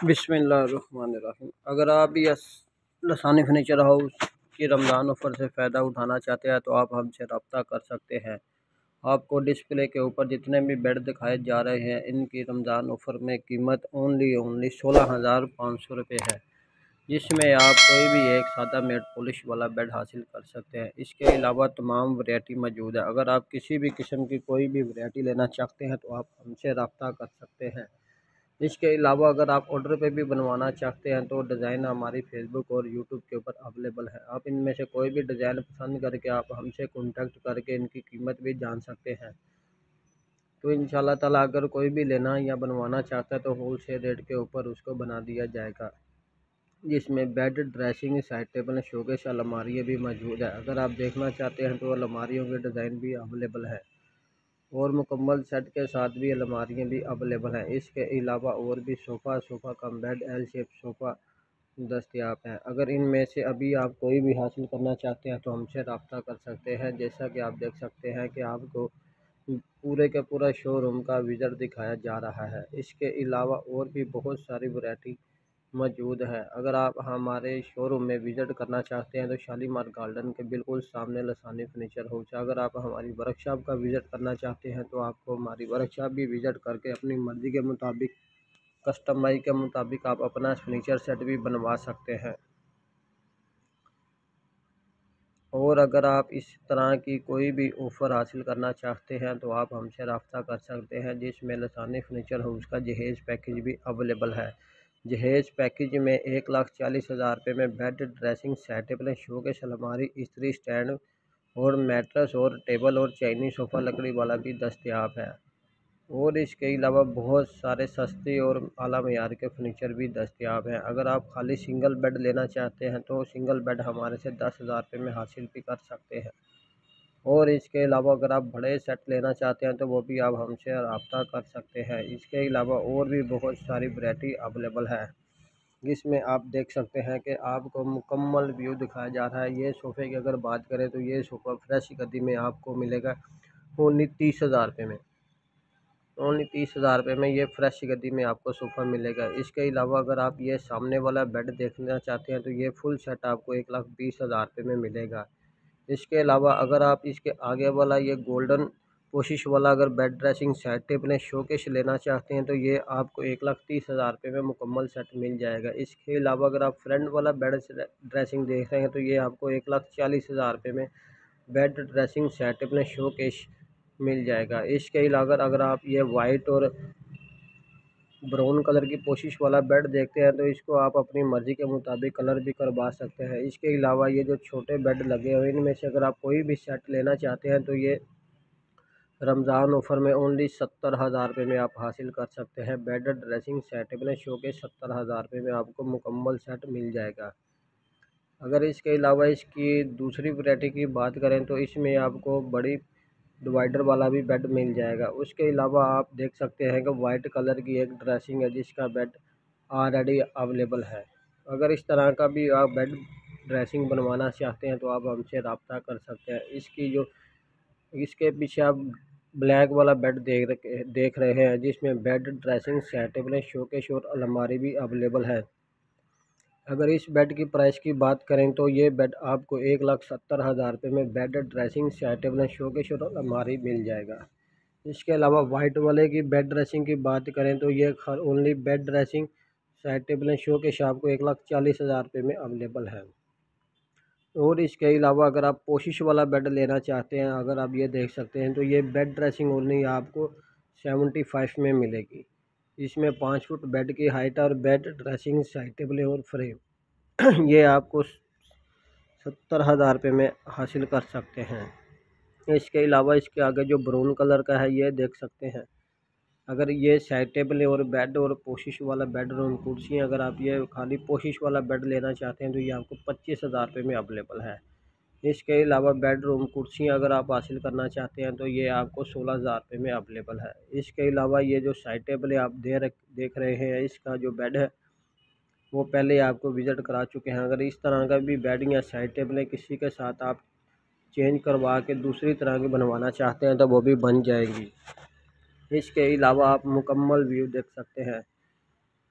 बिस्मिल्लाहिर्रहमानिर्रहीम। अगर आप ये लसानी फर्नीचर हाउस की रमज़ान ऑफ़र से फ़ायदा उठाना चाहते हैं तो आप हमसे रब्ता कर सकते हैं। आपको डिस्प्ले के ऊपर जितने भी बेड दिखाए जा रहे हैं इनकी रमज़ान ऑफ़र में कीमत ओनली 16,500 रुपये है, जिसमें आप कोई भी एक सादा मेट पॉलिश वाला बेड हासिल कर सकते हैं। इसके अलावा तमाम वैरायटी मौजूद है। अगर आप किसी भी किस्म की कोई भी वैरायटी लेना चाहते हैं तो आप हमसे रब्ता कर सकते हैं। इसके अलावा अगर आप ऑर्डर पे भी बनवाना चाहते हैं तो डिज़ाइन हमारी फेसबुक और यूट्यूब के ऊपर अवेलेबल है। आप इनमें से कोई भी डिज़ाइन पसंद करके आप हमसे कॉन्टैक्ट करके इनकी कीमत भी जान सकते हैं। तो इंशाल्लाह ताला अगर कोई भी लेना या बनवाना चाहता है तो होल सेल रेट के ऊपर उसको बना दिया जाएगा, जिसमें bed, dressing, side table, showcase, अलमारियाँ भी मौजूद है। अगर आप देखना चाहते हैं तो अलमारियों के डिज़ाइन भी अवेलेबल है और मुकम्मल सेट के साथ भी अलमारियाँ भी अवेलेबल हैं। इसके अलावा और भी sofa cum bed, L shape sofa दस्तयाब हैं। अगर इनमें से अभी आप कोई भी हासिल करना चाहते हैं तो हमसे रब्ता कर सकते हैं। जैसा कि आप देख सकते हैं कि आपको पूरे का पूरा शोरूम का विज़िट दिखाया जा रहा है। इसके अलावा और भी बहुत सारी वैरायटी मौजूद है। अगर आप हमारे शोरूम में विज़िट करना चाहते हैं तो शालीमार गार्डन के बिल्कुल सामने लसानी फर्नीचर हाउस है। अगर आप हमारी वर्कशॉप का विज़िट करना चाहते हैं तो आपको हमारी वर्कशॉप भी विज़िट करके अपनी मर्ज़ी के मुताबिक, कस्टमाइज़ के मुताबिक आप अपना फर्नीचर सेट भी बनवा सकते हैं। और अगर आप इस तरह की कोई भी ऑफ़र हासिल करना चाहते हैं तो आप हमसे रब्ता कर सकते हैं, जिसमें लसानी फर्नीचर हाउस का जहेज़ पैकेज भी अवेलेबल है। जहेज़ पैकेज में 1,40,000 रुपये में bed, dressing set, table, showcase, अलमारी, इस्त्री स्टैंड और मैट्रेस और टेबल और चाइनीज़ सोफ़ा लकड़ी वाला भी दस्तयाब है। और इसके अलावा बहुत सारे सस्ते और आला मयार के फर्नीचर भी दस्तयाब हैं। अगर आप खाली सिंगल बेड लेना चाहते हैं तो सिंगल बेड हमारे से 10,000 रुपये में हासिल भी कर सकते हैं। और इसके अलावा अगर आप बड़े सेट लेना चाहते हैं तो वो भी आप हमसे रब्ता कर सकते हैं। इसके अलावा और भी बहुत सारी वैरायटी अवेलेबल है, जिसमें आप देख सकते हैं कि आपको मुकम्मल व्यू दिखाया जा रहा है। ये सोफ़े की अगर बात करें तो ये सोफ़ा फ्रेश गद्दी में आपको मिलेगा ओनली 30,000 रुपये में। ओनली 30,000 रुपये में ये फ्रेश गद्दी में आपको सोफ़ा मिलेगा। इसके अलावा अगर आप ये सामने वाला बेड देखना चाहते हैं तो ये फुल सेट आपको 1,20,000 रुपये में मिलेगा। इसके अलावा अगर आप इसके आगे वाला ये गोल्डन कोशिश वाला अगर bed, dressing set, table, showcase लेना चाहते हैं तो ये आपको 1,30,000 रुपये में मुकम्मल सेट मिल जाएगा। इसके अलावा अगर आप फ्रंट वाला बेड ड्रेसिंग देख रहे हैं तो ये आपको 1,40,000 रुपये में bed, dressing set, table, showcase मिल जाएगा। इसके अलावा अगर आप ये वाइट और ब्राउन कलर की पोशिश वाला बेड देखते हैं तो इसको आप अपनी मर्ज़ी के मुताबिक कलर भी करवा सकते हैं। इसके अलावा ये जो छोटे बेड लगे हुए हैं इनमें से अगर आप कोई भी सेट लेना चाहते हैं तो ये रमज़ान ऑफ़र में ओनली 70,000 रुपये में आप हासिल कर सकते हैं। Bed, dressing set, table, showcase 70,000 रुपये में आपको मुकम्मल सेट मिल जाएगा। अगर इसके अलावा इसकी दूसरी वैरायटी की बात करें तो इसमें आपको बड़ी डिवाइडर वाला भी बेड मिल जाएगा। उसके अलावा आप देख सकते हैं कि वाइट कलर की एक ड्रेसिंग है जिसका बेड ऑलरेडी अवेलेबल है। अगर इस तरह का भी आप बेड ड्रेसिंग बनवाना चाहते हैं तो आप हमसे रब्ता कर सकते हैं। इसके पीछे आप ब्लैक वाला बेड देख रहे हैं, जिसमें bed, dressing set, table, showcase और अलमारी भी अवेलेबल है। अगर इस बेड की प्राइस की बात करें तो ये बेड आपको 1,70,000 रुपये में bed, dressing set, table, showcase और अलमारी मिल जाएगा। इसके अलावा वाइट वाले की बेड ड्रेसिंग की बात करें तो ये only bed, dressing set, table, showcase आपको 1,40,000 रुपये में अवेलेबल है। और इसके अलावा अगर आप पोशिश वाला बेड लेना चाहते हैं, अगर आप ये देख सकते हैं तो ये बेड ड्रेसिंग ओनली आपको 75 में मिलेगी। इसमें 5 फुट बेड की हाइट और बेड, ड्रेसिंग, साइड टेबल और फ्रेम ये आपको 70,000 रुपये में हासिल कर सकते हैं। इसके अलावा इसके आगे जो ब्राउन कलर का है ये देख सकते हैं। अगर ये साइड टेबल और बेड और पोशिश वाला बेडरूम कुर्सियाँ अगर आप ये खाली पोशिश वाला बेड लेना चाहते हैं तो ये आपको 25,000 रुपये में अवेलेबल है। इसके अलावा बेडरूम कुर्सियाँ अगर आप हासिल करना चाहते हैं तो ये आपको 16,000 रुपये में अवेलेबल है। इसके अलावा ये जो साइड टेबल आप देख रहे हैं, इसका जो बेड है वो पहले आपको विज़िट करा चुके हैं। अगर इस तरह का भी बेड या साइड टेबल किसी के साथ आप चेंज करवा के दूसरी तरह की बनवाना चाहते हैं तो वो भी बन जाएगी। इसके अलावा आप मुकम्मल व्यू देख सकते हैं।